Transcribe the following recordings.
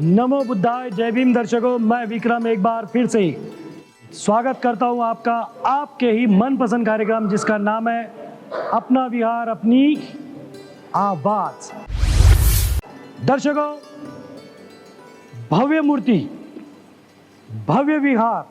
नमो बुद्धाय। जय भीम दर्शकों, मैं विक्रम एक बार फिर से स्वागत करता हूं आपका आपके ही मनपसंद कार्यक्रम जिसका नाम है अपना विहार अपनी आवाज। दर्शकों, भव्य मूर्ति, भव्य विहार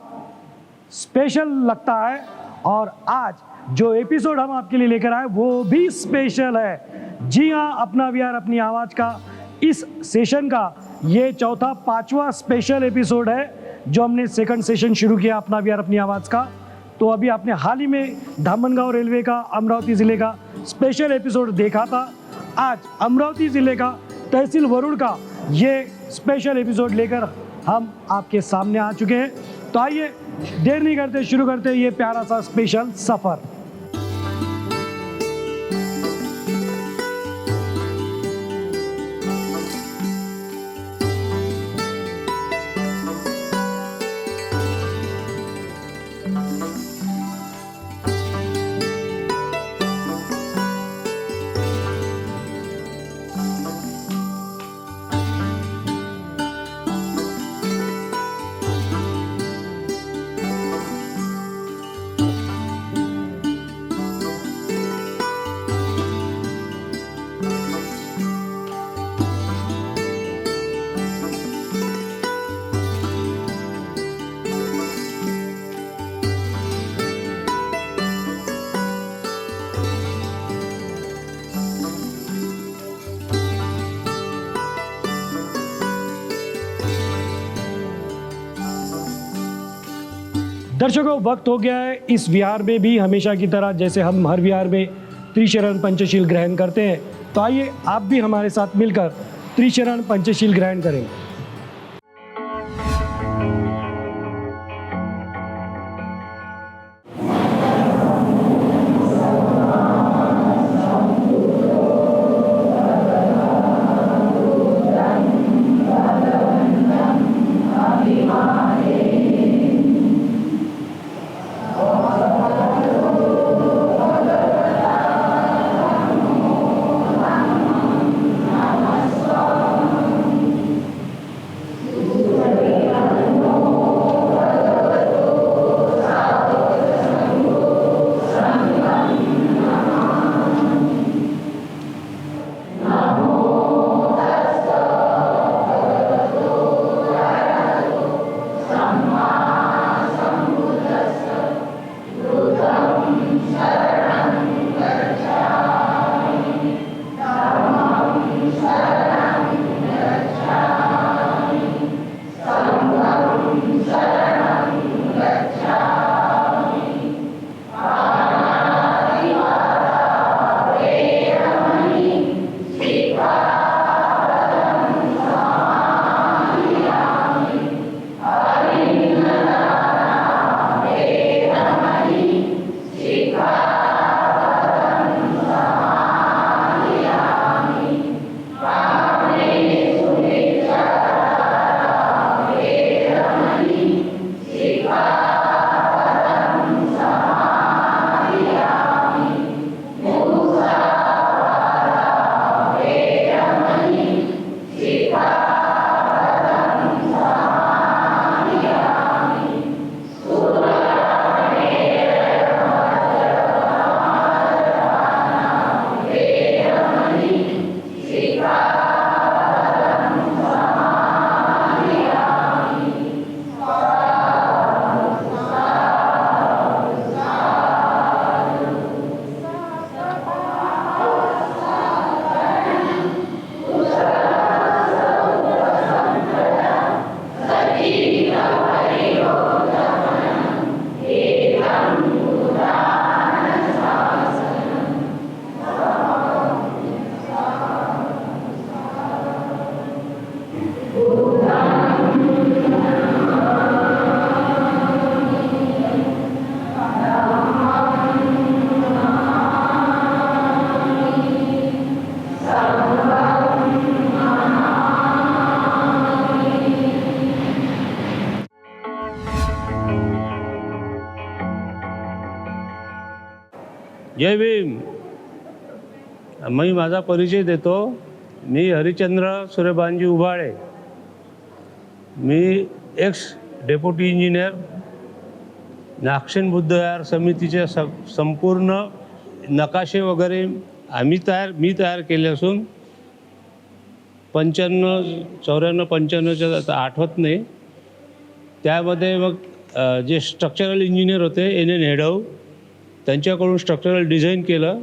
स्पेशल लगता है और आज जो एपिसोड हम आपके लिए लेकर आए वो भी स्पेशल है। जी हाँ, अपना विहार अपनी आवाज का इस सेशन का ये चौथा पांचवा स्पेशल एपिसोड है जो हमने सेकंड सेशन शुरू किया अपना विहार अपनी आवाज का। तो अभी आपने हाल ही में धामनगांव रेलवे का अमरावती जिले का स्पेशल एपिसोड देखा था। आज अमरावती जिले का तहसील वरुड़ का ये स्पेशल एपिसोड लेकर हम आपके सामने आ चुके हैं। तो आइए देर नहीं करते, शुरू करते ये प्यारा सा स्पेशल सफर। दर्शकों, वक्त हो गया है इस विहार में भी हमेशा की तरह जैसे हम हर विहार में त्रिशरण पंचशील ग्रहण करते हैं, तो आइए आप भी हमारे साथ मिलकर त्रिशरण पंचशील ग्रहण करें। जय भीम। मी माझा परिचय देतो। मी हरिचंद्र सूर्यभानजी उबाळे, मी ex deputy engineer Nagsen Buddhavihar समितीचे संपूर्ण नकाशे वगैरे मी तयार केले असून 95-94-95च्या आता आठवत नाही, त्यामध्ये मग जे स्ट्रक्चरल इंजिनियर होते NN हेडव त्यांच्याकडून स्ट्रक्चरल डिझाईन केलं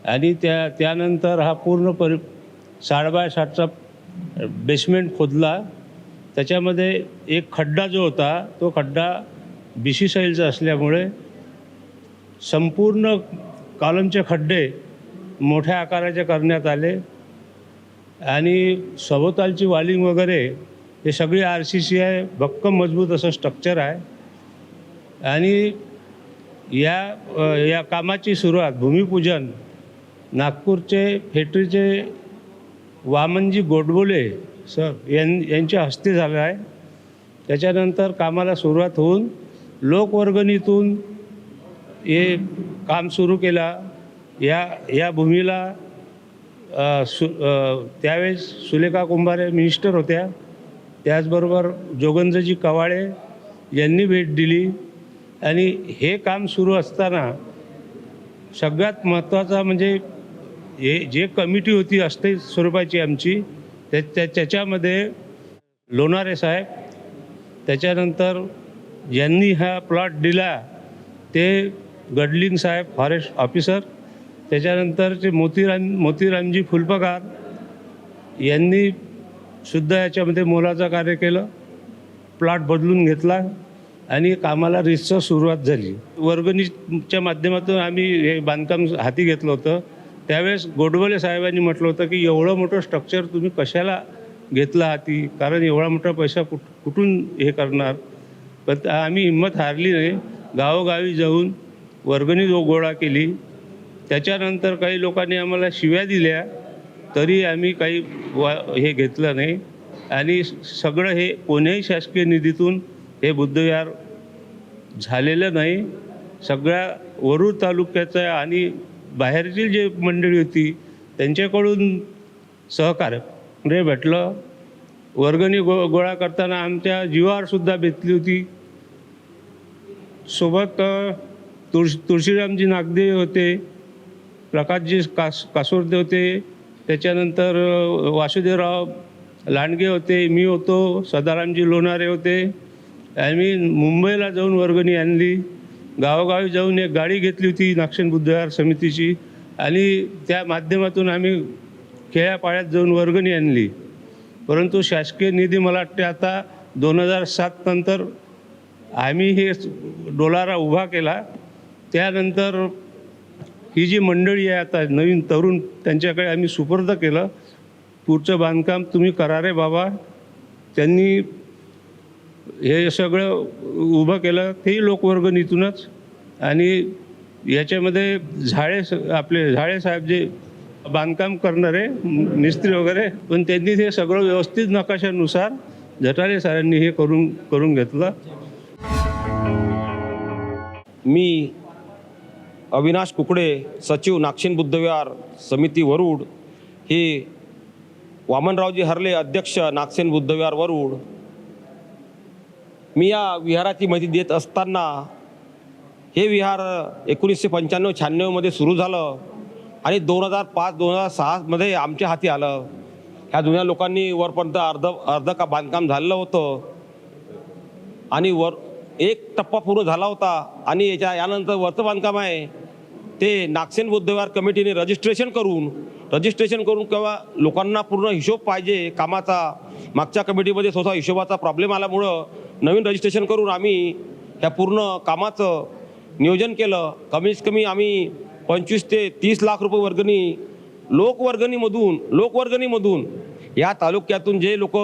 आणि त्यानंतर हा पूर्ण 7x7चा बेसमेंट खोदला. त्याच्यामध्ये एक खड्डा जो होता तो खड्डा BC साईलचा असल्यामुळे संपूर्ण कॉलमचे खड्डे मोठ्या आकाराचे करण्यात आले आणि सभोवतालची वॉलिंग वगैरे हे सगळी RCC आहे. भक्कम मजबूत असं स्ट्रक्चर आहे. आणि या कामाची सुरुवात भूमिपूजन नागपूरचे फेक्टरीचे वामनजी गोडबोले सर यांच्या हस्ते झालं आहे. त्याच्यानंतर कामाला सुरुवात होऊन लोकवर्गणीतून हे काम सुरू केला. या भूमीला त्यावेळेस सुलेखा कुंभारे मिनिस्टर होत्या, त्याचबरोबर जोगेंद्रजी कवाळे यांनी भेट दिली. आणि हे काम सुरू असताना सगळ्यात महत्त्वाचा म्हणजे हे जे कमिटी होती अस्थायी स्वरूपाची आमची, त्याच्यामध्ये लोणारे साहेब, त्याच्यानंतर ज्यांनी हा प्लॉट दिला ते गडलिंग साहेब फॉरेस्ट ऑफिसर, त्याच्यानंतरचे मोतीरामजी फुलपगार यांनी सुद्धा याच्यामध्ये मोलाचं कार्य केलं. प्लॉट बदलून घेतला आणि कामाला रिसर्च सुरुवात झाली. वर्गणीच्या माध्यमातून आम्ही हे बांधकाम हाती घेतलं होतं. त्यावेळेस गोडबोले साहेबांनी म्हटलं होतं की एवढं मोठं स्ट्रक्चर तुम्ही कशाला घेतलं हाती, कारण एवढा मोठा पैसा कुठून हे करणार. पण आम्ही हिंमत हारली नाही, गावोगावी जाऊन वर्गणी गोळा केली. त्याच्यानंतर काही लोकांनी आम्हाला शिव्या दिल्या तरी आम्ही काही हे घेतलं नाही. आणि सगळं हे कोण्याही शासकीय निधीतून हे बुद्धविहार झालेलं नाही. सगळ्या वरुड तालुक्याचं आणि बाहेरची जे मंडळी होती त्यांच्याकडून सहकार्य भेटलं. वर्गणी गोळा करताना आमच्या जीवावरसुद्धा बेतली होती. सोबत तुळशीरामजी नागदे होते, प्रकाशजी कासोरदे होते, त्याच्यानंतर वासुदेवराव लांडगे होते, मी होतो, सदारामजी लोणारे होते. आम्ही मुंबईला जाऊन वर्गणी आणली. गावोगावी जाऊन एक गाडी घेतली होती नागसेन बुद्धविहार समितीची आणि त्या माध्यमातून आम्ही खेड्यापाड्यात जाऊन वर्गणी आणली. परंतु शासकीय निधी मला वाटते आता 2007 नंतर आम्ही हे डोलारा उभा केला. त्यानंतर ही जी मंडळी आहे आता नवीन तरुण, त्यांच्याकडे आम्ही सुपूर्द केलं. पुढचं बांधकाम तुम्ही करा रे बाबा. त्यांनी हे सगळं उभं केलं, तेही लोकवर्गणीतूनच. आणि याच्यामध्ये झाडे साहेब जे बांधकाम करणारे मिस्त्री वगैरे, पण त्यांनी हे सगळं व्यवस्थित नकाशानुसार झटाले सरांनी हे करून घेतलं. मी अविनाश कुकडे, सचिव नागसेन बुद्धविहार समिती वरुड, हे वामनरावजी हरले, अध्यक्ष नागसेन बुद्धविहार वरुड. मी या विहाराची माहिती देत असताना हे विहार 1995-96 सुरू झालं आणि 2005-2006 आमच्या हाती आलं. ह्या जुन्या लोकांनी वरपर्यंत अर्ध का बांधकाम झालेलं होतं आणि एक टप्पा पूर्ण झाला होता. आणि यानंतर वरचं बांधकाम आहे ते नागसेन बुद्धविहार कमिटीने रजिस्ट्रेशन करून किंवा लोकांना पूर्ण हिशोब पाहिजे कामाचा. मागच्या कमिटीमध्ये स्वतः हिशोबाचा प्रॉब्लेम आल्यामुळं नवीन रजिस्ट्रेशन करून आम्ही ह्या पूर्ण कामाचं नियोजन केलं. कमीत कमी आम्ही 25 ते 30 लाख रुपये वर्गणी लोकवर्गणीमधून या तालुक्यातून जे लोक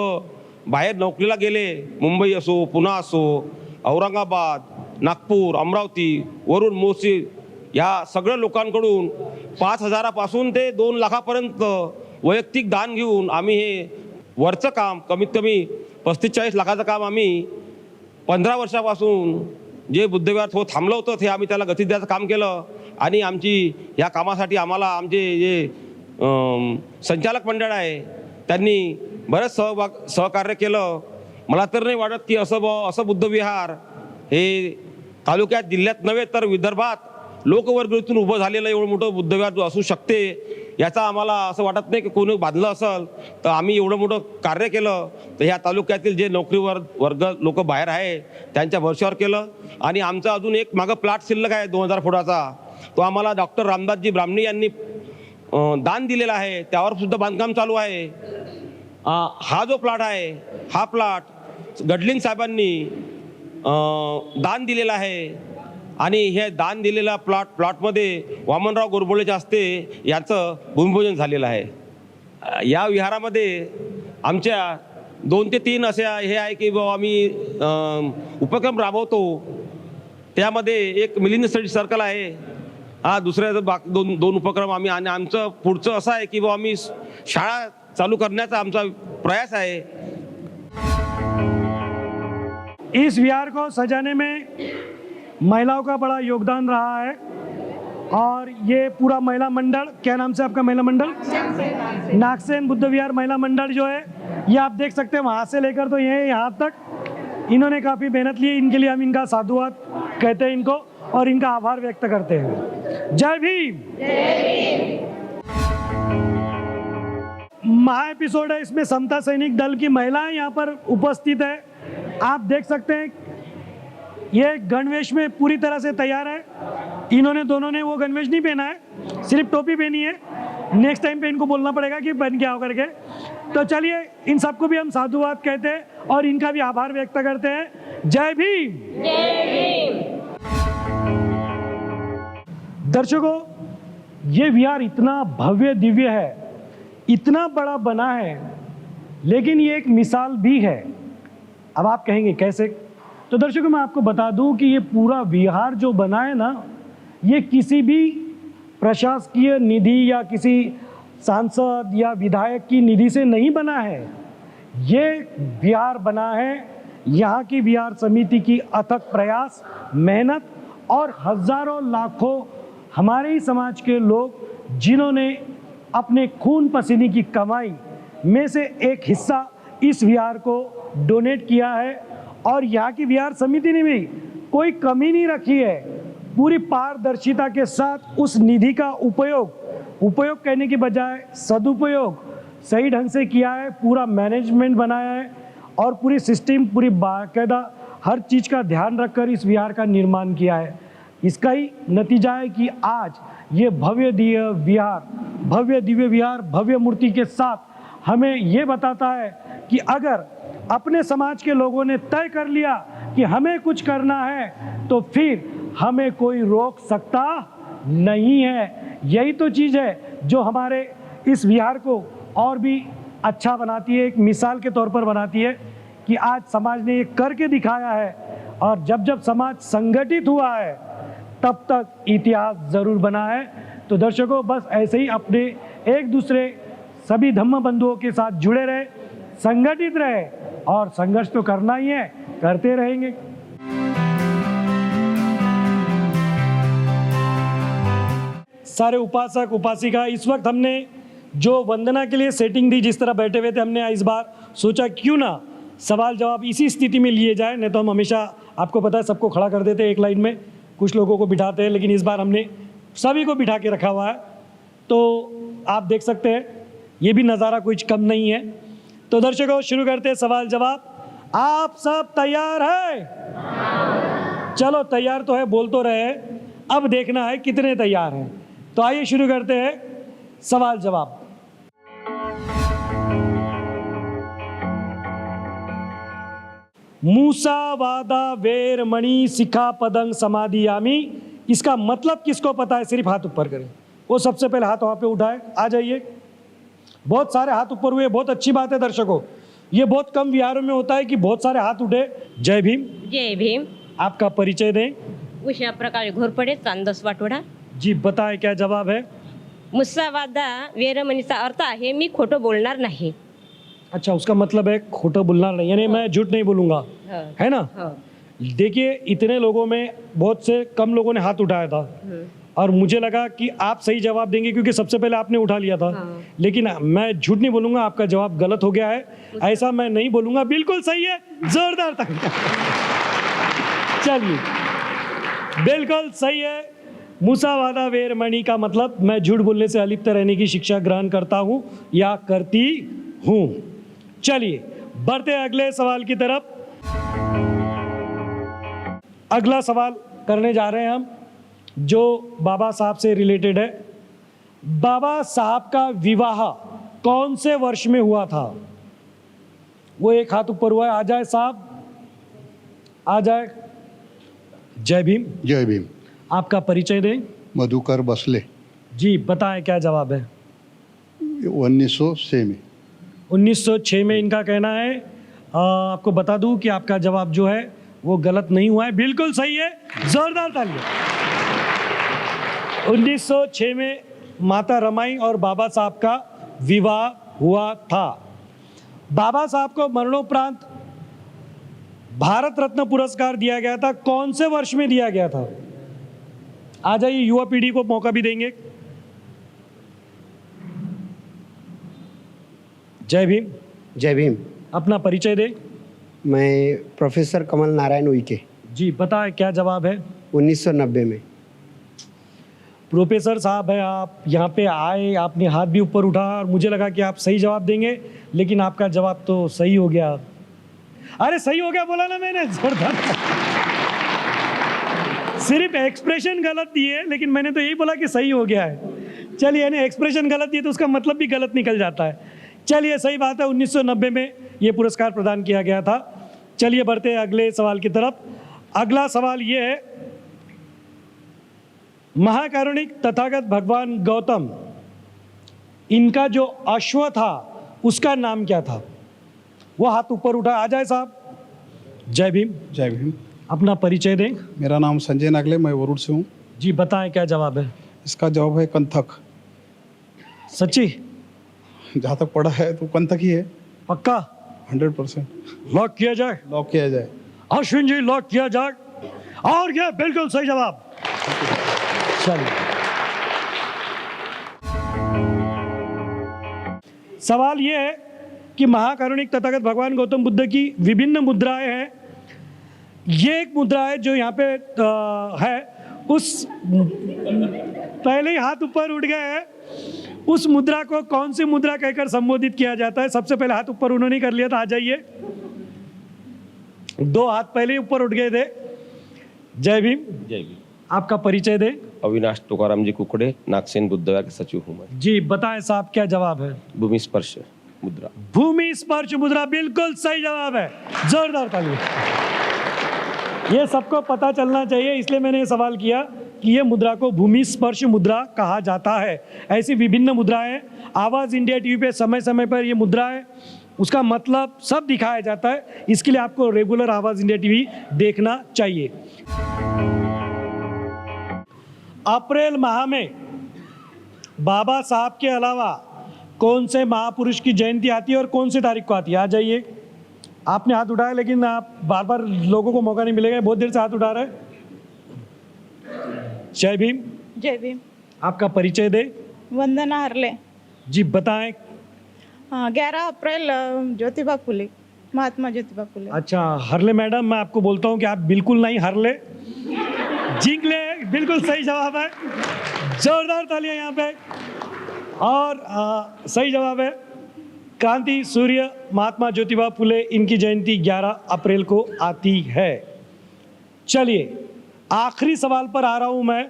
बाहेर नोकरीला गेले, मुंबई असो, पुणे असो, औरंगाबाद, नागपूर, अमरावती, वरुड, मोर्शी, या सगळ्या लोकांकडून 5,000 पासून ते 2 लाखापर्यंत वैयक्तिक दान घेऊन आम्ही हे वरचं काम कमीत कमी 35-40 लाखाचं काम आम्ही 15 वर्षापासून जे बुद्धविहार थांबलं होतं ते आम्ही त्याला गती द्यायचं काम केलं. आणि ह्या कामासाठी आम्हाला आमचे जे संचालक मंडळ आहे त्यांनी बरंच सहकार्य केलं. मला तर नाही वाटत की असं बुद्धविहार हे तालुक्यात जिल्ह्यात नव्हे तर विदर्भात लोकवर्गणीतून उभं झालेलं एवढं मोठं बुद्धविहार असू शकते याचा आम्हाला असं वाटत नाही की कोणी बांधलं असेल तर आम्ही एवढं मोठं कार्य केलं तर ह्या तालुक्यातील जे नोकरीवर वर्ग लोक बाहेर आहे त्यांच्या भरवशावर केलं. आणि आमचा अजून एक मागं प्लॉट शिल्लक आहे 2000 फुटाचा, तो आम्हाला डॉक्टर रामदासजी ब्राह्मणी यांनी दान दिलेला आहे, त्यावर सुद्धा बांधकाम चालू आहे. हा जो प्लॉट आहे हा प्लॉट गडलिंग साहेबांनी दान दिलेला आहे आणि हे दान दिलेला प्लॉटमध्ये वामनराव गोरबोळेच्या हस्ते याचं भूमिपूजन झालेलं आहे. या विहारामध्ये आमच्या 2 ते 3 अशा हे आहे की बाबा आम्ही उपक्रम राबवतो. त्यामध्ये एक मिलिंद स्टडी सर्कल आहे, हा दुसऱ्या दोन उपक्रम आम्ही, आणि आमचं पुढचं असं आहे की बाबा आम्ही शाळा चालू करण्याचा आमचा प्रयास आहे. इस विहार को सजाने में महिलाओं का बड़ा योगदान रहा है और ये पूरा महिला मंडल, क्या नाम से आपका महिला मंडल? नागसेन बुद्ध विहार महिला मंडल जो है ये आप देख सकते हैं वहाँ से लेकर तो ये यहाँ तक इन्होंने काफ़ी मेहनत ली. इनके लिए हम इनका साधुवाद कहते हैं इनको और इनका आभार व्यक्त करते हैं. जय भीम. महा एपिसोड है, इसमें समता सैनिक दल की महिलाएं यहाँ पर उपस्थित है. आप देख सकते हैं ये गणवेश में पूरी तरह से तैयार है. इन्होंने दोनों ने वो गणवेश नहीं पहना है, सिर्फ टोपी पहनी है. नेक्स्ट टाइम पे इनको बोलना पड़ेगा कि पहन के आओ करके. तो चलिए इन सबको भी हम साधुवाद कहते हैं और इनका भी आभार व्यक्त करते हैं. जय भीम. दर्शकों, ये विहार इतना भव्य दिव्य है, इतना बड़ा बना है, लेकिन ये एक मिसाल भी है. अब आप कहेंगे कैसे? तो दर्शकों मैं आपको बता दूं कि ये पूरा विहार जो बना है ना, ये किसी भी प्रशासकीय निधि या किसी सांसद या विधायक की निधि से नहीं बना है. ये विहार बना है यहाँ की विहार समिति की अथक प्रयास, मेहनत और हजारों लाखों हमारे ही समाज के लोग जिन्होंने अपने खून पसीने की कमाई में से एक हिस्सा इस विहार को डोनेट किया है. और यहाँ की विहार समिति ने भी कोई कमी नहीं रखी है, पूरी पारदर्शिता के साथ उस निधि का उपयोग कहने की बजाय सदुपयोग सही ढंग से किया है. पूरा मैनेजमेंट बनाया है और पूरी सिस्टम, पूरी बाकायदा हर चीज़ का ध्यान रखकर इस विहार का निर्माण किया है. इसका ही नतीजा है कि आज ये भव्य दिव्य विहार भव्य मूर्ति के साथ हमें ये बताता है कि अगर अपने समाज के लोगों ने तय कर लिया कि हमें कुछ करना है तो फिर हमें कोई रोक सकता नहीं है. यही तो चीज़ है जो हमारे इस विहार को और भी अच्छा बनाती है, एक मिसाल के तौर पर बनाती है कि आज समाज ने ये करके दिखाया है. और जब जब समाज संगठित हुआ है तब तक इतिहास ज़रूर बना है. तो दर्शकों, बस ऐसे ही अपने एक दूसरे सभी धम्म बंधुओं के साथ जुड़े रहे, संगठित रहे और संघर्ष तो करना ही है, करते रहेंगे. सारे उपासक उपासिका, इस वक्त हमने जो वंदना के लिए सेटिंग दी, जिस तरह बैठे हुए थे, हमने इस बार सोचा क्यों ना सवाल जवाब इसी स्थिति में लिए जाए. नहीं तो हम हमेशा, आपको पता है, सबको खड़ा कर देते हैं एक लाइन में, कुछ लोगों को बिठाते हैं, लेकिन इस बार हमने सभी को बिठा के रखा हुआ है. तो आप देख सकते हैं ये भी नज़ारा कुछ कम नहीं है. तो दर्शकों, शुरू करते हैं सवाल जवाब. आप सब तैयार हैं? चलो, तैयार तो है, बोल तो रहे हैं, अब देखना है कितने तैयार हैं. तो आइए शुरू करते हैं सवाल जवाब. मूसा वादा वेरमणि सिखापदं समाधियामि, इसका मतलब किसको पता है? सिर्फ हाथ ऊपर करें. वो सबसे पहले हाथ वहाँ पे उठाए. आ जाइए. बहुत सारे हाथ ऊपर हुए, बहुत अच्छी बात है. दर्शकों, ये बहुत कम विहारों में होता है कि बहुत सारे हाथ उठे. जय भीम. जय भीम. आपका परिचय दें. उषा प्रकाश घोरपडे, चांदस वाटोडा. जी बताएं, क्या जवाब है? मुसावादा वेरमणीचा अर्थ आहे मी खोटं बोलणार नाही. अच्छा, उसका मतलब है खोटं बोलना नहीं, यानी मैं झूठ नहीं बोलूँगा, हाँ. है ना? हाँ. देखिए, इतने लोगों में बहुत से कम लोगों ने हाथ उठाया था. और मुझे लगा कि आप सही जवाब देंगे क्योंकि सबसे पहले आपने उठा लिया था। लेकिन मैं झूठ नहीं बोलूंगा, आपका जवाब गलत हो गया है, ऐसा मैं नहीं बोलूंगा, बिल्कुल सही है। जोरदार तालियां। चलिए, बिल्कुल सही है। मुसावादा वेरमणि का मतलब मैं झूठ बोलने से अलिप्त रहने की शिक्षा ग्रहण करता हूं या करती हूं। चलिए बढ़ते हैं अगले सवाल की तरफ। अगला सवाल करने जा रहे हैं हम, जो बाबा साहब से रिलेटेड है। बाबा साहब का विवाह कौन से वर्ष में हुआ था? वो एक हाथ ऊपर हुआ है, आ जाए साहब, आ जाए। जय भीम। जय भीम। आपका परिचय दें। मधुकर बसले। जी बताएं क्या जवाब है? 1906 में। 1906 में इनका कहना है। आपको बता दूं कि आपका जवाब जो है वो गलत नहीं हुआ है, बिल्कुल सही है। जोरदार तालियां। 1906 में माता रमाई और बाबा साहब का विवाह हुआ था। बाबा साहब को मरणोपरांत भारत रत्न पुरस्कार दिया गया था, कौन से वर्ष में दिया गया था? आ जाइए, युवा पीढ़ी को मौका भी देंगे। जय भीम। जय भीम। अपना परिचय दे। मैं प्रोफेसर कमल नारायण उइके। जी बताएं क्या जवाब है? 1990 में। प्रोफेसर साहब है, आप यहाँ पे आए, आपने हाथ भी ऊपर उठाया और मुझे लगा कि आप सही जवाब देंगे, लेकिन आपका जवाब तो सही हो गया। अरे सही हो गया बोला ना मैंने, जोरदार। सिर्फ एक्सप्रेशन गलत दिए, लेकिन मैंने तो यही बोला कि सही हो गया है। चलिए, यानी एक्सप्रेशन गलत दिए तो उसका मतलब भी गलत निकल जाता है। चलिए सही बात है, 1990 में ये पुरस्कार प्रदान किया गया था। चलिए बढ़ते हैं अगले सवाल की तरफ। अगला सवाल ये है, महाकारुणिक तथागत भगवान गौतम, इनका जो अश्व था उसका नाम क्या था? वो हाथ ऊपर उठा, आ जाए साहब। जय भीम। जय भीम। अपना परिचय दें। मेरा नाम संजय नागले, मैं वरुण से हूँ। जी बताएं क्या जवाब है? इसका जवाब है कंथक। सच्ची? जहाँ तक पढ़ा है तो कंथक ही है। पक्का? 100%। लॉक किया जाए। लॉक किया जाए। अश्विन जी लॉक किया जाए, और यह बिल्कुल सही जवाब। चलिए, सवाल यह है कि महाकारुणिक तथागत भगवान गौतम बुद्ध की विभिन्न मुद्राएं हैं। ये एक मुद्रा है जो यहाँ पे है, उस पहले ही हाथ ऊपर उठ गए हैं। उस मुद्रा को कौन सी मुद्रा कहकर संबोधित किया जाता है? सबसे पहले हाथ ऊपर उन्होंने कर लिया था, आ जाइए। दो हाथ पहले ही ऊपर उठ गए थे। जय भीम। जय भीम। आपका परिचय दे। अविनाश तुकाराम जी कुकड़े, नागसेन बुद्धविहार के सचिव हूँ मैं। जी बताएं साहब क्या जवाब है? भूमि स्पर्श मुद्रा। भूमि स्पर्श मुद्रा बिल्कुल सही जवाब है। जोरदार तालियां। ये सबको पता चलना चाहिए, इसलिए मैंने ये सवाल किया कि ये मुद्रा को भूमि स्पर्श मुद्रा कहा जाता है। ऐसी विभिन्न मुद्राएं आवाज़ इंडिया टीवी पे समय समय पर ये मुद्राएं, उसका मतलब सब दिखाया जाता है। इसके लिए आपको रेगुलर आवाज़ इंडिया टीवी देखना चाहिए। अप्रैल माह में बाबा साहब के अलावा कौन से महापुरुष की जयंती आती है और कौन सी तारीख को आती है? आ जाइए। आपने हाथ उठाया, लेकिन आप बार बार लोगों को मौका नहीं मिलेगा, बहुत देर से हाथ उठा रहे हैं। जय भीम। जय भीम। आपका परिचय दे। वंदना हरले। जी बताएं। 11 अप्रैल ज्योतिबा फुले, महात्मा ज्योतिबा फुले। अच्छा हरले मैडम, मैं आपको बोलता हूँ कि आप बिल्कुल नहीं हरले, जीत ले। बिल्कुल सही जवाब है। जोरदार तालियां यहाँ पे। और सही जवाब है क्रांति सूर्य महात्मा ज्योतिबा फुले, इनकी जयंती 11 अप्रैल को आती है। चलिए आखिरी सवाल पर आ रहा हूं मैं।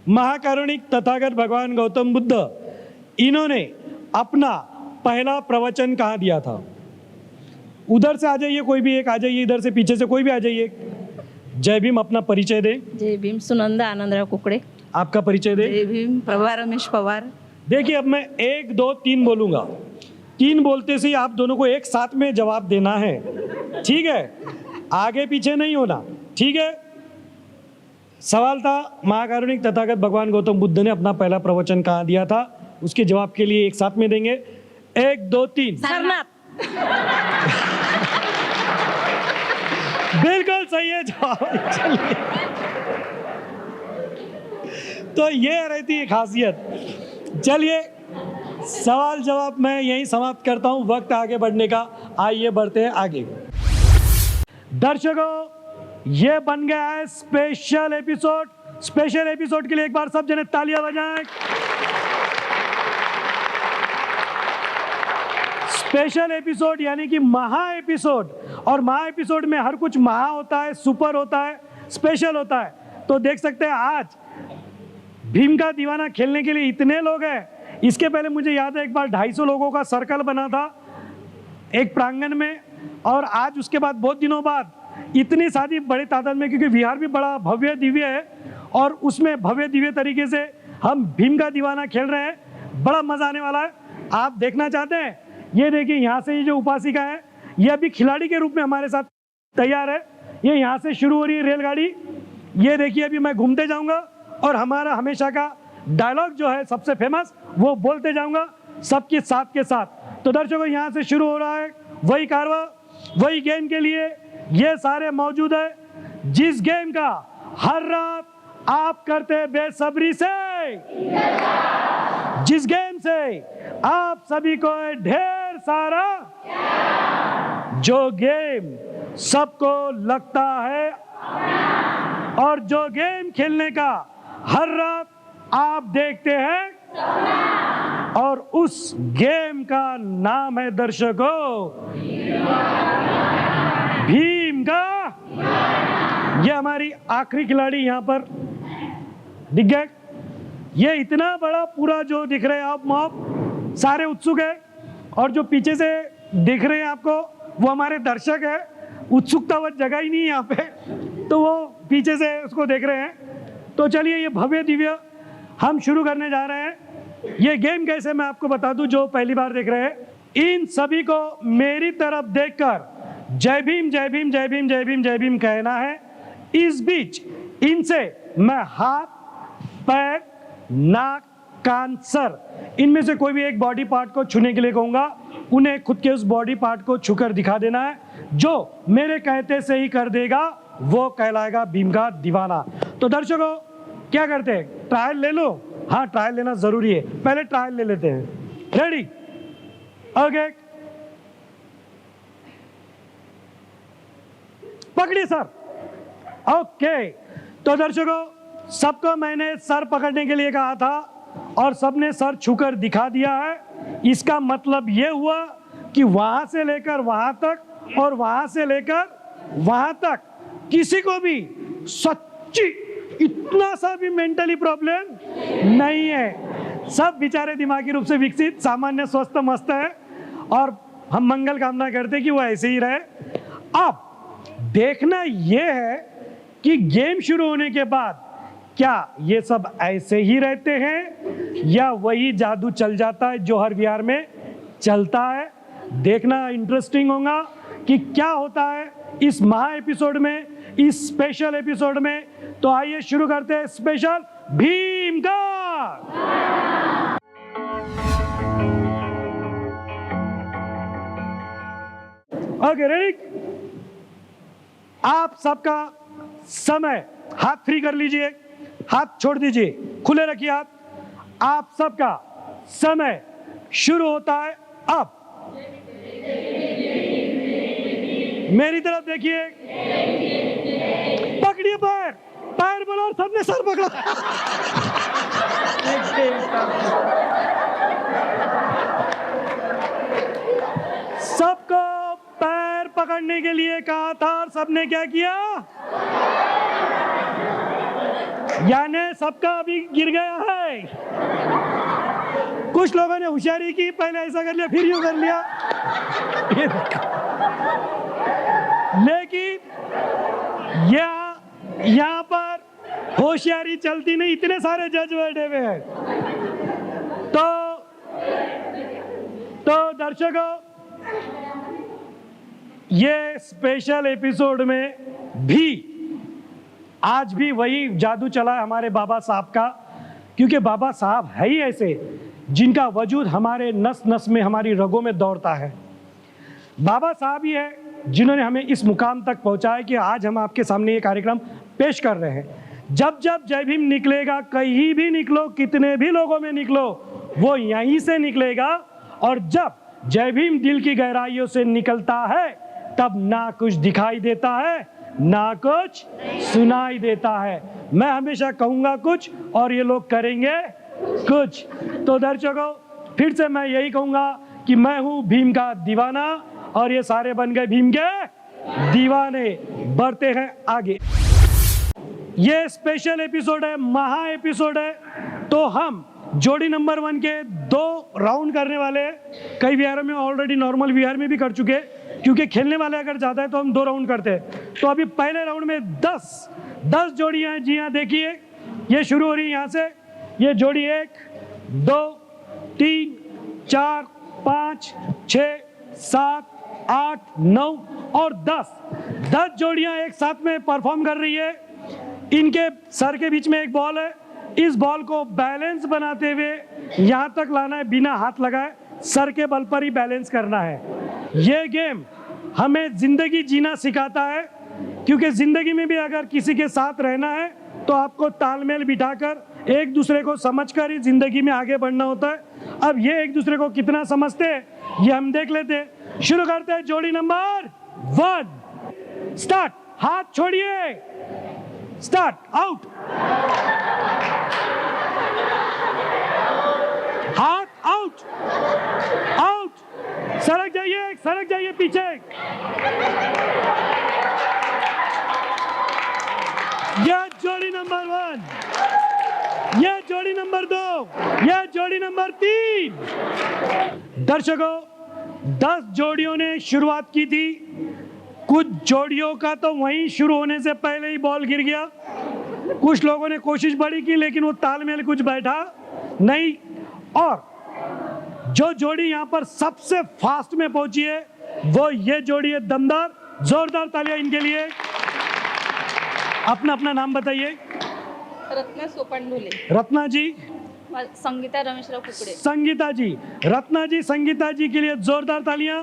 महाकारुणिक तथागत भगवान गौतम बुद्ध, इन्होंने अपना पहला प्रवचन कहाँ दिया था? उधर से आ जाइए, कोई भी एक आ जाइए, इधर से पीछे से कोई भी आ जाइए। जय भीम। अपना परिचय दे। जय भीम। सुनंदा आनंदराव कुकड़े। आपका परिचय दे। जय भीम। प्रभा रमेश पवार। देखिए अब मैं 1 2 3 बोलूंगा, 3 बोलते से ही आप दोनों को एक साथ में जवाब देना है, ठीक है? आगे पीछे नहीं होना, ठीक है? सवाल था महाकारुणिक तथागत भगवान गौतम बुद्ध ने अपना पहला प्रवचन कहाँ दिया था, उसके जवाब के लिए एक साथ में देंगे। 1 2 3। सरनाथ। बिल्कुल सही है जवाब। चलिए तो ये रहती है खासियत। चलिए सवाल जवाब मैं यहीं समाप्त करता हूं, वक्त आगे बढ़ने का। आइए बढ़ते हैं आगे। दर्शकों ये बन गया है स्पेशल एपिसोड। स्पेशल एपिसोड के लिए एक बार सब जने तालियां बजाएं। स्पेशल एपिसोड यानी कि महा एपिसोड, और महा एपिसोड में हर कुछ महा होता है, सुपर होता है, स्पेशल होता है। तो देख सकते हैं आज भीम का दीवाना खेलने के लिए इतने लोग हैं। इसके पहले मुझे याद है एक बार 250 लोगों का सर्कल बना था एक प्रांगण में, और आज उसके बाद बहुत दिनों बाद इतनी सारी बड़ी तादाद में, क्योंकि विहार भी बड़ा भव्य दिव्य है और उसमें भव्य दिव्य तरीके से हम भीम का दीवाना खेल रहे हैं। बड़ा मजा आने वाला है। आप देखना चाहते हैं? ये देखिए यहाँ से ये जो उपासिका है ये अभी खिलाड़ी के रूप में हमारे साथ तैयार है। ये यहाँ से शुरू हो रही है रेलगाड़ी। ये देखिए अभी मैं घूमते जाऊँगा और हमारा हमेशा का डायलॉग जो है सबसे फेमस वो बोलते जाऊँगा सबके साथ के साथ। तो दर्शकों यहाँ से शुरू हो रहा है वही कारवा, वही गेम के लिए ये सारे मौजूद है, जिस गेम का हर रात आप करते हैं बेसब्री से, जिस गेम से आप सभी को है ढेर सारा, जो गेम सबको लगता है, और जो गेम खेलने का हर रात आप देखते हैं, और उस गेम का नाम है दर्शकों भीम का। ये हमारी आखिरी खिलाड़ी यहाँ पर दिख गए। ये इतना बड़ा पूरा जो दिख रहे हैं आप मॉब, सारे उत्सुक है, और जो पीछे से दिख रहे हैं आपको वो हमारे दर्शक है। उत्सुकता वो जगह ही नहीं है यहाँ पे, तो वो पीछे से उसको देख रहे हैं। तो चलिए ये भव्य दिव्य हम शुरू करने जा रहे हैं। ये गेम कैसे मैं आपको बता दूं, जो पहली बार देख रहे हैं इन सभी को मेरी तरफ देखकर जय भीम जय भीम जय भीम जय भीम जय भीम कहना है। इस बीच इनसे मैं हाथ, पैर, नाक, कान, सर, इनमें से कोई भी एक बॉडी पार्ट को छूने के लिए कहूंगा। उन्हें खुद के उस बॉडी पार्ट को छूकर दिखा देना है। जो मेरे कहते से ही कर देगा वो कहलाएगा भीम का दीवाना। तो दर्शकों क्या करते हैं, ट्रायल ले लो? हाँ ट्रायल लेना जरूरी है, पहले ट्रायल ले लेते हैं। रेडी? ओके पकड़िए सर। ओके तो दर्शकों सबको मैंने सर पकड़ने के लिए कहा था और सबने सर छूकर दिखा दिया है। इसका मतलब ये हुआ कि वहां से लेकर वहां तक और वहां से लेकर वहां तक किसी को भी सच्ची इतना सा भी मेंटली प्रॉब्लम नहीं है। सब बेचारे दिमागी रूप से विकसित, सामान्य, स्वस्थ, मस्त है, और हम मंगल कामना करते हैं कि वो ऐसे ही रहे। अब देखना ये है कि गेम शुरू होने के बाद क्या ये सब ऐसे ही रहते हैं या वही जादू चल जाता है जो हर विहार में चलता है। देखना इंटरेस्टिंग होगा कि क्या होता है इस महा एपिसोड में, इस स्पेशल एपिसोड में। तो आइए शुरू करते हैं स्पेशल भीम का। Okay ready? आप सबका समय, हाथ फ्री कर लीजिए, हाथ छोड़ दीजिए, खुले रखिए हाथ। आप सबका समय शुरू होता है अब। मेरी तरफ देखिए, पकड़िए पैर, पैर बोलो और सबने सर पकड़ा। सबको पैर पकड़ने के लिए कहा था और सबने क्या किया? यानी सबका अभी गिर गया है। कुछ लोगों ने होशियारी की, पहले ऐसा कर लिया फिर यूं कर लिया। लेकिन यहाँ पर होशियारी चलती नहीं, इतने सारे जज बैठे हुए हैं। तो दर्शकों ये स्पेशल एपिसोड में भी आज भी वही जादू चला है हमारे बाबा साहब का, क्योंकि बाबा साहब है ही ऐसे जिनका वजूद हमारे नस नस में, हमारी रगों में दौड़ता है। बाबा साहब ही है जिन्होंने हमें इस मुकाम तक पहुंचाया कि आज हम आपके सामने ये कार्यक्रम पेश कर रहे हैं। जब जब जय भीम निकलेगा, कहीं भी निकलो, कितने भी लोगों में निकलो, वो यहीं से निकलेगा। और जब जय भीम दिल की गहराइयों से निकलता है, तब ना कुछ दिखाई देता है, ना कुछ सुनाई देता है। मैं हमेशा कहूंगा कुछ और ये लोग करेंगे कुछ। तो दर्शकों, फिर से मैं यही कहूंगा कि मैं हूं भीम का दीवाना और ये सारे बन गए भीम के दीवाने। बढ़ते हैं आगे। ये स्पेशल एपिसोड है, महा एपिसोड है। तो हम जोड़ी नंबर 1 के 2 राउंड करने वाले हैं। कई विहारों में ऑलरेडी नॉर्मल विहार में भी कर चुके हैं, क्योंकि खेलने वाले अगर ज़्यादा है तो हम 2 राउंड करते हैं। तो अभी पहले राउंड में 10 जोड़ियाँ हैं। जी हाँ, देखिए ये शुरू हो रही है यहाँ से। ये जोड़ी 1 2 3 4 5 6 7 8 9 और 10 जोड़ियाँ एक साथ में परफॉर्म कर रही है। इनके सर के बीच में एक बॉल है। इस बॉल को बैलेंस बनाते हुए यहाँ तक लाना है, बिना हाथ लगाए, सर के बल पर ही बैलेंस करना है। ये गेम हमें जिंदगी जीना सिखाता है, क्योंकि जिंदगी में भी अगर किसी के साथ रहना है तो आपको तालमेल बिठाकर एक दूसरे को समझकर ही जिंदगी में आगे बढ़ना होता है। अब ये एक दूसरे को कितना समझते हैं ये हम देख लेते हैं। शुरू करते हैं जोड़ी नंबर 1। स्टार्ट। हाथ छोड़िए। स्टार्ट। आउट। हाथ आउट। आउट। सरक जाइए पीछे। यह जोड़ी नंबर 1, यह जोड़ी नंबर 2, यह जोड़ी नंबर 3। दर्शकों, 10 जोड़ियों ने शुरुआत की थी। कुछ जोड़ियों का तो वहीं शुरू होने से पहले ही बॉल गिर गया। कुछ लोगों ने कोशिश बड़ी की, लेकिन वो तालमेल कुछ बैठा नहीं। और जो जोड़ी यहाँ पर सबसे फास्ट में पहुंची है वो ये जोड़ी है दमदार। जोरदार तालियां इनके लिए। अपना अपना नाम बताइए। रत्ना सोपांडुले, रत्ना जी, संगीता रमेशराव कुकडे। संगीता जी, रत्ना जी, संगीता जी के लिए जोरदार तालियां।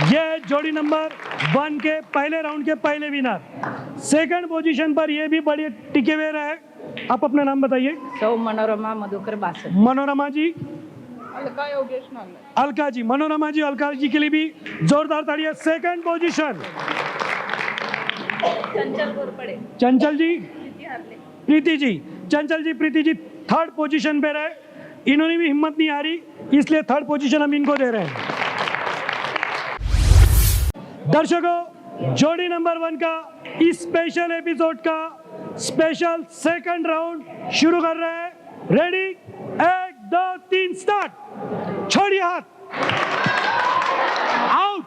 ये है जोड़ी नंबर 1 के पहले राउंड के पहले विनर। सेकंड पोजीशन पर ये भी बड़े टिके हुए रहे। आप अपना नाम बताइए। सौ मनोरमा मधुकर बासठ। मनोरमा जी, अलका योगेश नाले। अलका जी, मनोरमा जी, अलका जी के लिए भी जोरदार तालियां। सेकंड पोजीशन चंचल गोरपड़े, चंचल जी, प्रीति हारले। प्रीति जी, चंचल जी, प्रीति जी थर्ड पोजीशन पे रहे। इन्होंने भी हिम्मत नहीं हारी, इसलिए थर्ड पोजीशन हम इनको दे रहे हैं। दर्शकों, जोड़ी नंबर 1 का इस स्पेशल एपिसोड का स्पेशल सेकंड राउंड शुरू कर रहे हैं। Ready, 1 2 3 start. छोड़िए हाथ। आउट।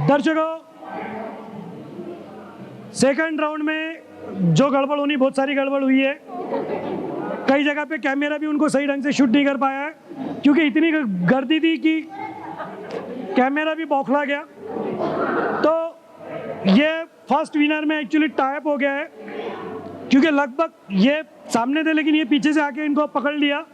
दर्शकों, सेकंड राउंड में जो गड़बड़ होनी, बहुत सारी गड़बड़ हुई है। कई जगह पे कैमरा भी उनको सही ढंग से शूट नहीं कर पाया है, क्योंकि इतनी गर्दी थी कि कैमरा भी बौखला गया। तो ये फर्स्ट विनर में एक्चुअली टाइप हो गया है, क्योंकि लगभग ये सामने थे लेकिन ये पीछे से आके इनको पकड़ लिया,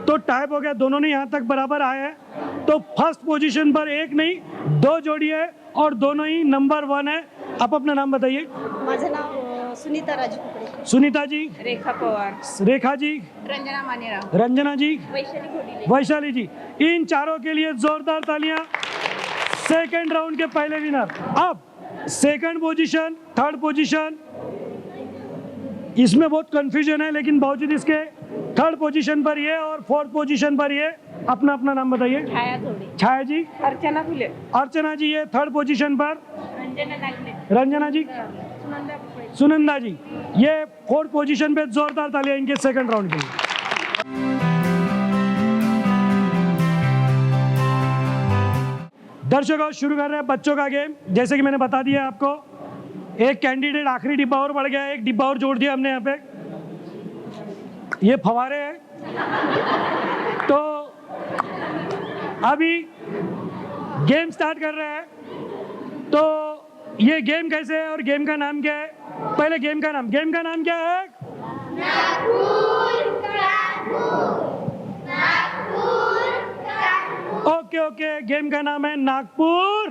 तो टाइप हो गया। दोनों ने यहाँ तक बराबर आए हैं। तो फर्स्ट पोजीशन पर एक नहीं 2 जोड़ी है और दोनों ही नंबर 1 है। आप अपना नाम बताइए। माझं नाव सुनीता राजू कुकडे। सुनीता जी, रेखा पवार, रेखा जी, रंजना मानेराव, रंजना जी, वैशाली घोडिले। वैशाली जी, इन चारों के लिए जोरदार तालियां। सेकंड राउंड के पहले विनर। अब सेकंड पोजीशन, थर्ड पोजीशन, इसमें बहुत कंफ्यूजन है, लेकिन बावजूद इसके थर्ड पोजीशन पर ये और फोर्थ पोजीशन पर ये। अपना अपना नाम बताइए। छाया थोडे, छाया जी, अर्चना फुले, अर्चना जी ये थर्ड पोजीशन पर, रंजना नागले, रंजना जी, सुनंदा कुकडे। सुनंदा जी ये फोर्थ पोजीशन पे। जोरदार तालियां इनके सेकंड राउंड के लिए। दर्शकों, शुरू कर रहे हैं बच्चों का गेम। जैसे कि मैंने बता दिया आपको, एक कैंडिडेट आखिरी डिब्बा और बढ़ गया है, एक डिब्बा और जोड़ दिया हमने यहाँ पे। ये फवारे हैं। तो अभी गेम स्टार्ट कर रहे हैं। तो ये गेम कैसे है और गेम का नाम क्या है? पहले गेम का नाम क्या है? ओके ओके, गेम का नाम है नागपुर।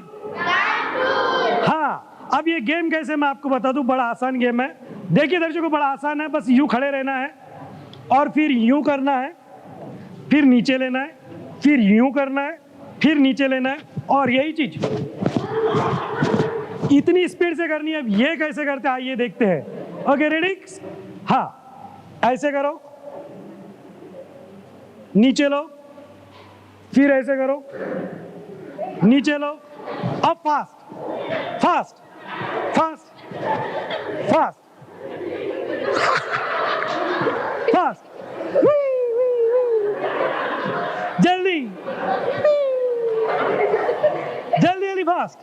हाँ, अब ये गेम कैसे मैं आपको बता दूं, बड़ा आसान गेम है। देखिए दर्शकों, बड़ा आसान है, बस यूं खड़े रहना है और फिर यूं करना है, फिर नीचे लेना है, फिर यूं करना है, फिर नीचे लेना है, और यही चीज इतनी स्पीड से करनी है। अब ये कैसे करते हैं आइए देखते हैं। Okay ready? हाँ, ऐसे करो, नीचे लो, फिर ऐसे करो, नीचे लो, अब fast fast fast fast fast, जल्दी जल्दी जल्दी, फास्ट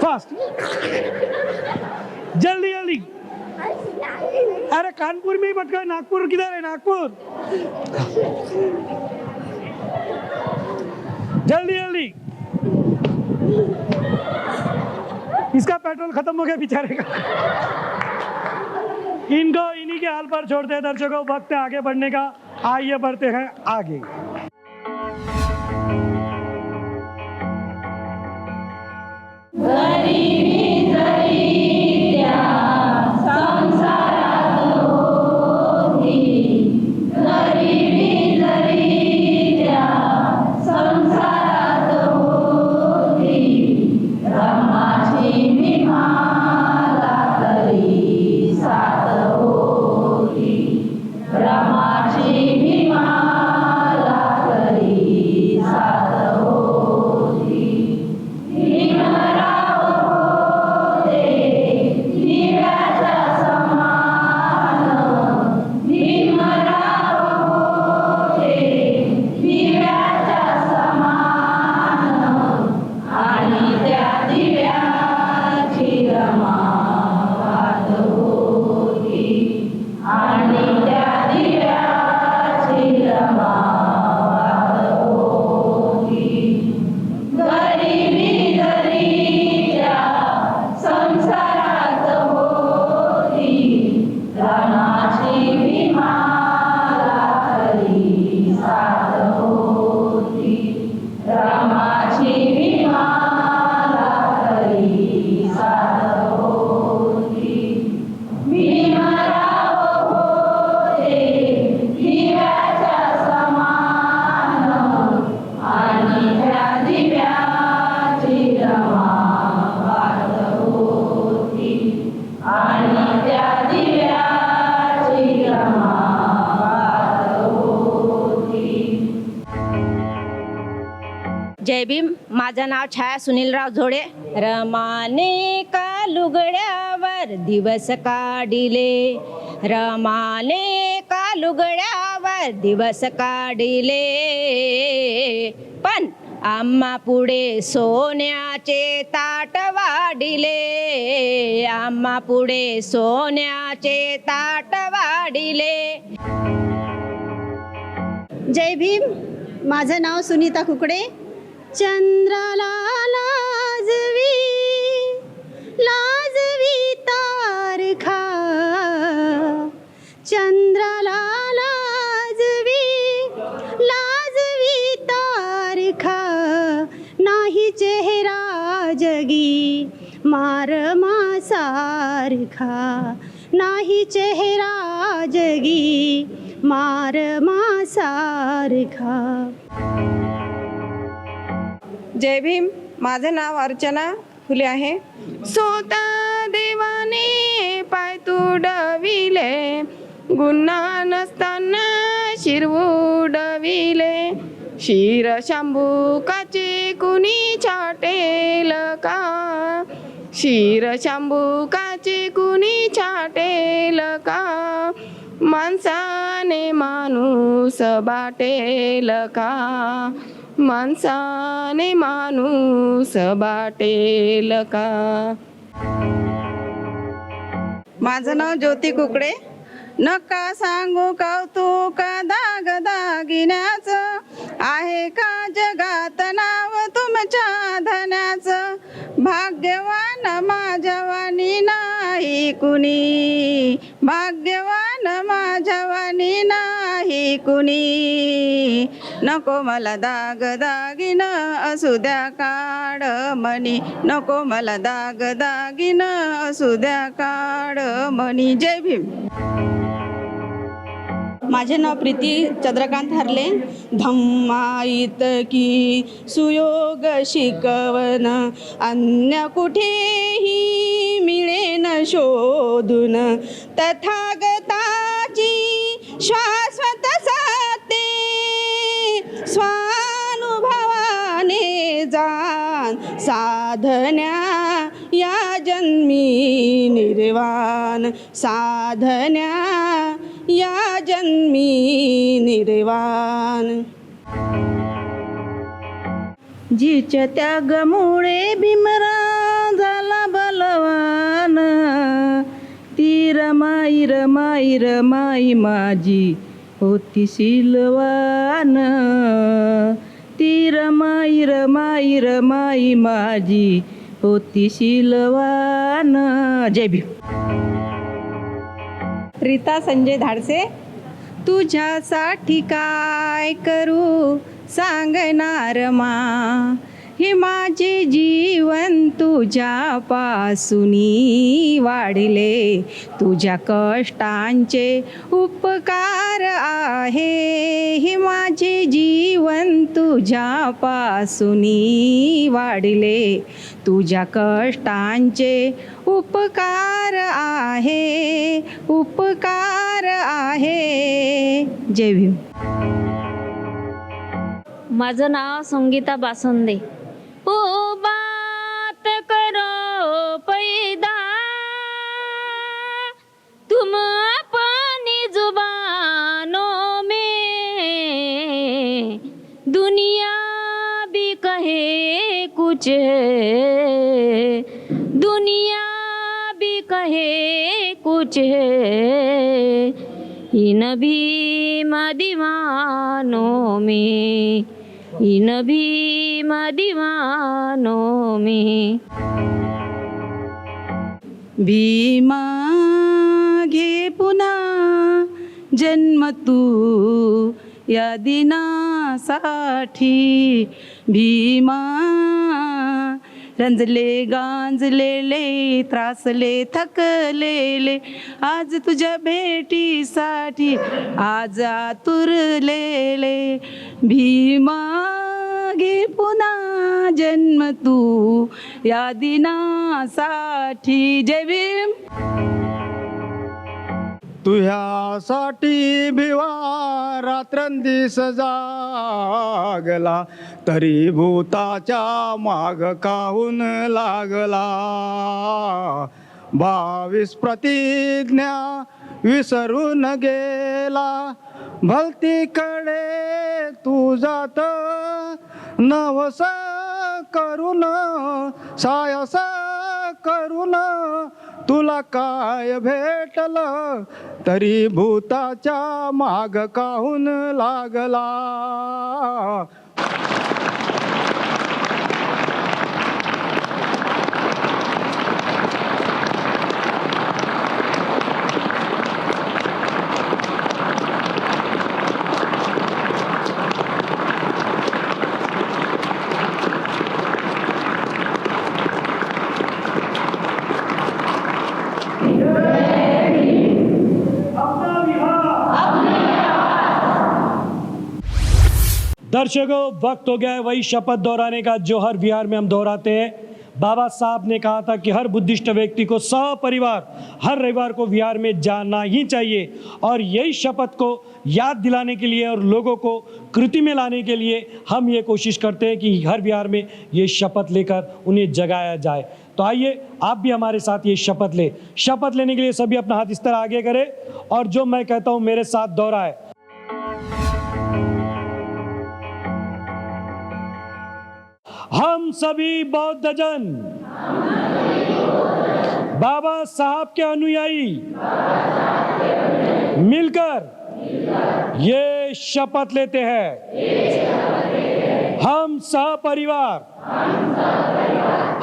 फास्ट, जल्दी जल्दी। अरे कानपुर में ही भटका, नागपुर किधर है? नागपुर, जल्दी जल्दी। इसका पेट्रोल खत्म हो गया बेचारे का। इनको इन्हीं के हाल पर छोड़ते हैं दर्शकों, वक्त है आगे बढ़ने का। आइए बढ़ते हैं आगे। जय भीम. माझं नाव छाया सुनीलराव झोडे. रमाने का लुगड्यावर दिवस काढिले, रमाने का लुगड्यावर दिवस काढिले, पण आम्हा पुढे सोन्याचे ताट वाढिले, आम्हा पुढे सोन्याचे ताट वाढिले. जय भीम. माझं नाव सुनीता कुकडे. चंद्राला लाजवी लाजवी तारखा, चंद्राला लाजवी लाजवी तारखा, नाही चेहरा जगी मारमा सारखा, नाही चेहरा जगी मारमा सारखा. जय भीम. माझं नाव अर्चना फुले आहे. सोता देवाने पाय तुडविले, गुन्हा नसताना शिरवुडविले, शिर शंभुकाचे कुणी छाटेल का, शिर शंभुकाचे कुणी छाटेल का, माणसाने माणूस बाटेल का, माणसाने माणूस बाटेल का. माझं नाव ज्योती कुकडे. नका सांगू कौतुक दाग दागिन्याचं, आहे का जगात नाव तुमच्या धन्याचं, भाग्यवान माझ्या वाणी नाही नाही कुणी, भाग्यवान माझ्यावानी नाही कुणी. नको मला दाग दागिन असू द्या काढ मणी, नको मला दाग दागिन असू द्या काढ मणी. जय भीम. माझे नाव प्रीती चंद्रकांत हरले. धम्माईत की सुयोग शिकवण, अन्य कुठेही मिळेन शोधून. तथागताची शाश्वत सत्ते, स्वानुभवाने जाण साधन्या या जन्मी निर्वाण, साधन्या या जन्मी निर्वाण. जिच्या त्यागमुळे भीमराव झाला बलवान, ती रमाई रमाई रमाई माझी होती सिलवान, ती रमाई रमाई रमाई माझी होती सिलवान. जय भीम. रीता संजय धाडसे. तुझ्यासाठी काय करू सांगणार मा, हे माझे जीवन तुझ्यापासूनी वाढले. तुझ्या कष्टांचे उपकार आहे, हे माझे जीवन तुझ्यापासूनी वाढले. तुझ्या कष्टांचे उपकार आहे, उपकार आहे. जय भीम. माझं नाव संगीता बासुंदे. ओ बात करो पैदा, तुम अपनी जुबानों में, दुनिया भी कहे कुछ है, दुनिया भी कहे कुछ है, इन भीम दीवानों में, इन भीम दीवानों में. भीमा घे पुन्हा जन्म तू या दिनासाठी. भीमा रंजले गांजलेले, त्रासले थकलेले, आज तुझ्या भेटीसाठी आज आतुरलेले. भीमा घे पुन्हा जन्म तू या दिनासाठी. जय भीम. तुझ्यासाठी भिवा रात्रंदिस जागला, तरी भूताच्या माग काहून लागला. 22 प्रतिज्ञा विसरून गेला, भलतीकडे तू जात नवस करून, सायस करून. तुला काय भेटलं तरी भूताच्या माग काहून लागला. दर्शकों, वक्त हो गया है वही शपथ दोहराने का जो हर विहार में हम दोहराते हैं। बाबा साहब ने कहा था कि हर बुद्धिस्ट व्यक्ति को सपरिवार हर रविवार को विहार में जाना ही चाहिए, और यही शपथ को याद दिलाने के लिए और लोगों को कृति में लाने के लिए हम ये कोशिश करते हैं कि हर विहार में ये शपथ लेकर उन्हें जगाया जाए। तो आइए आप भी हमारे साथ ये शपथ लें। शपथ लेने के लिए सभी अपना हाथ इस तरह आगे करें और जो मैं कहता हूँ मेरे साथ दोहराएं। हम सभी बौद्ध जन बाबा साहब के अनुयायी मिलकर ये शपथ लेते हैं, हम सपरिवार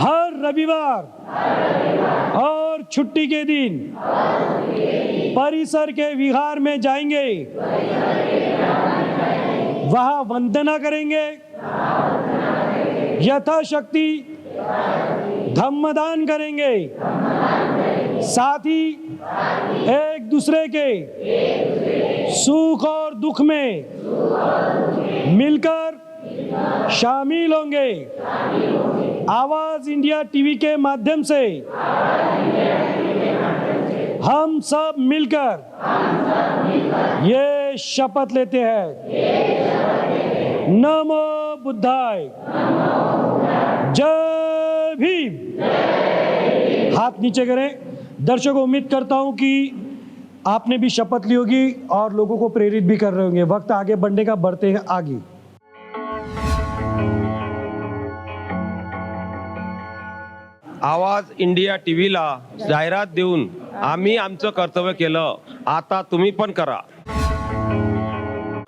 हर रविवार और छुट्टी के दिन परिसर के विहार में जाएंगे, वहां वंदना करेंगे, यथाशक्ति धम्मदान करेंगे, साथ ही एक दूसरे के सुख और दुख में मिलकर शामिल होंगे। आवाज इंडिया टीवी के माध्यम से हम सब मिलकर ये शपथ लेते हैं, नमो बुद्धाय, जय भीम। हाथ नीचे करें। दर्शकों, उम्मीद करता हूं कि आपने भी शपथ ली होगी और लोगों को प्रेरित भी कर रहे होंगे। वक्त आगे बढ़ने का, बढ़ते हैं आगे। आवाज इंडिया टीव्हीला जाहिरात देऊन आम्ही आमचं कर्तव्य केलं, आता तुम्ही पण करा.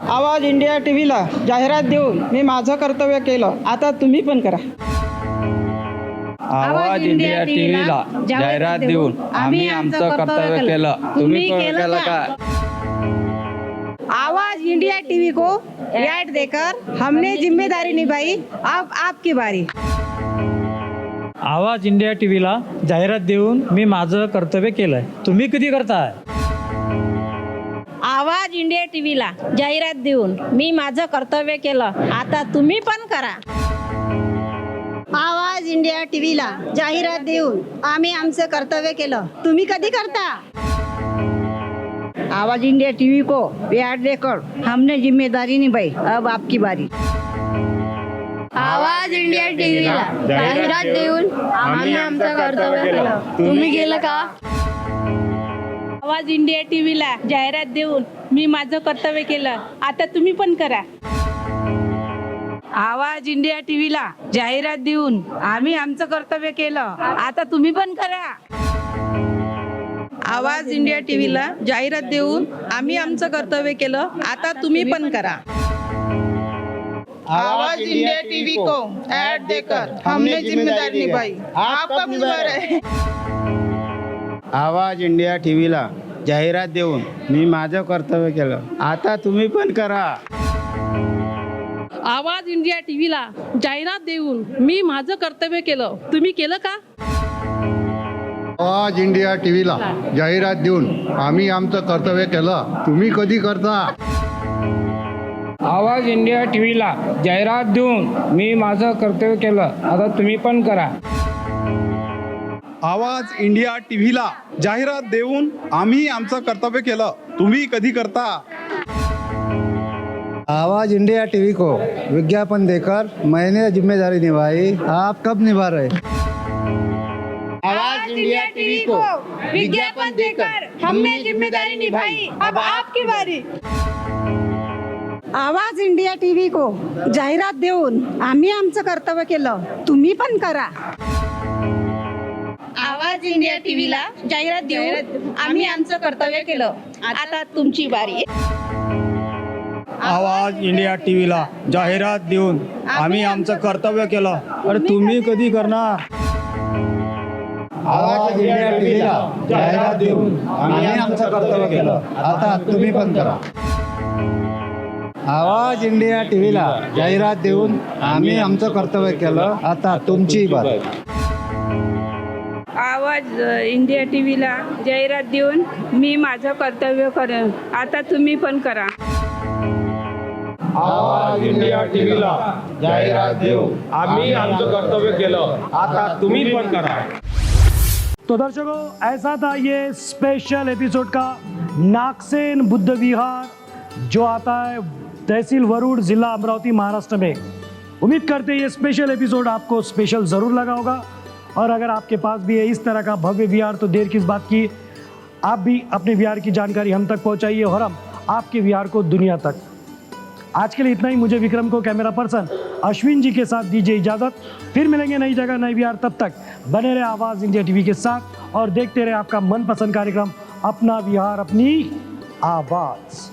आवाज इंडिया टीव्हीला जाहिरात देऊन मी माझं कर्तव्य केलं, आता तुम्ही पण करा. आवाज इंडिया टीव्हीला जाहिरात देऊन आम्ही आमचं कर्तव्य केलं, तुम्ही केलं का? आवाज इंडिया टीवी को ऐड देकर हमने जिम्मेदारी निभाई, अब आपकी बारी. आवाज इंडिया टीव्हीला जाहिरात देऊन मी माझं कर्तव्य केलंय, तुम्ही कधी करताय? आवाज इंडिया टीव्हीला जाहिरात देऊन मी माझं कर्तव्य केलं, आता तुम्ही पण करा. आवाज इंडिया टीव्हीला जाहिरात देऊन आम्ही आमचं कर्तव्य केलं, तुम्ही कधी करता? आवाज इंडिया टीवी को ऐड देकर हमने जिम्मेदारी निभाई, अब आपकी बारी. आवाज इंडिया टीव्हीला जाहिरात देऊन आम्ही आमचं कर्तव्य केलं, तुम्ही केलं का? आवाज इंडिया टीव्हीला जाहिरात देऊन मी माझं कर्तव्य केलं, आता तुम्ही पण करा. आवाज इंडिया टीव्हीला जाहिरात देऊन आम्ही आमचं कर्तव्य केलं, आता तुम्ही पण करा. आवाज इंडिया टीव्हीला जाहिरात देऊन आम्ही आमचं कर्तव्य केलं, आता तुम्ही पण करा. आवाज इंडिया टीवी को ऐड देकर हमने जिम्मेदारी निभाई, आपका बारी है. आवाज इंडिया टीव्हीला जाहिरात देऊन मी माझं कर्तव्य केलं, आता तुम्ही पण करा. आवाज इंडिया टीव्हीला जाहिरात देऊन मी माझं कर्तव्य केलं, तुम्ही केलं का? आवाज इंडिया टीव्हीला जाहिरात देऊन आम्ही आमचं कर्तव्य केलं, तुम्ही कधी करता? आवाज इंडिया टीव्हीला जाहिरात देऊन मी माझं कर्तव्य केलं, आता तुम्ही पण करा. आवाज इंडिया टीव्हीला जाहिरात देऊन आम्ही आमचं कर्तव्य केलं, तुम्ही कधी करता? आवाज इंडिया टीवी को विज्ञापन देकर मैंने जिम्मेदारी निभाई, आप कब निभा रहे? आवाज इंडिया टीवी को विज्ञापन देकर हमने जिम्मेदारी निभाई, अब आपकी बारी. आवाज इंडिया टीवी को जाहिरात देऊन आम्ही आमचं कर्तव्य केलं, तुम्ही पण करा. आवाज इंडिया टीव्हीला जाहिरात देऊन आम्ही आमचं कर्तव्य केलं, आता तुमची बारी. आवाज इंडिया टीव्हीला जाहिरात देऊन आम्ही आमचं कर्तव्य केलं, अरे तुम्ही कधी करणार? आवाज इंडिया टीव्हीला जाहिरात देऊन आम्ही आमचं कर्तव्य केलं, आता तुम्ही पण करा. आवाज इंडिया टीव्हीला जाहिरात देऊन आम्ही आमचं कर्तव्य केलं, आता तुमची बारी. आवाज इंडिया टीव्हीला जाहिरात देऊन मी माझं कर्तव्य करेन, आता तुम्ही पण करा. आवाज इंडिया टीव्हीला जाहिरात देऊन आम्ही आमचं कर्तव्य केलं, आता तुम्ही पण करा. तो दर्शकों, ऐसा था ये स्पेशल एपिसोड का नागसेन बुद्ध विहार, जो आता है तहसील वरुड़, जिला अमरावती, महाराष्ट्र में. उम्मीद करते हैं ये स्पेशल एपिसोड आपको स्पेशल ज़रूर लगा होगा, और अगर आपके पास भी है इस तरह का भव्य विहार तो देर किस बात की, आप भी अपने विहार की जानकारी हम तक पहुंचाइए और हम आपके विहार को दुनिया तक. आज के लिए इतना ही. मुझे विक्रम को कैमरा पर्सन अश्विन जी के साथ दीजिए इजाज़त. फिर मिलेंगे नई जगह, नई विहार. तब तक बने रहे आवाज़ इंडिया टीवी के साथ और देखते रहे आपका मनपसंद कार्यक्रम अपना विहार अपनी आवाज़.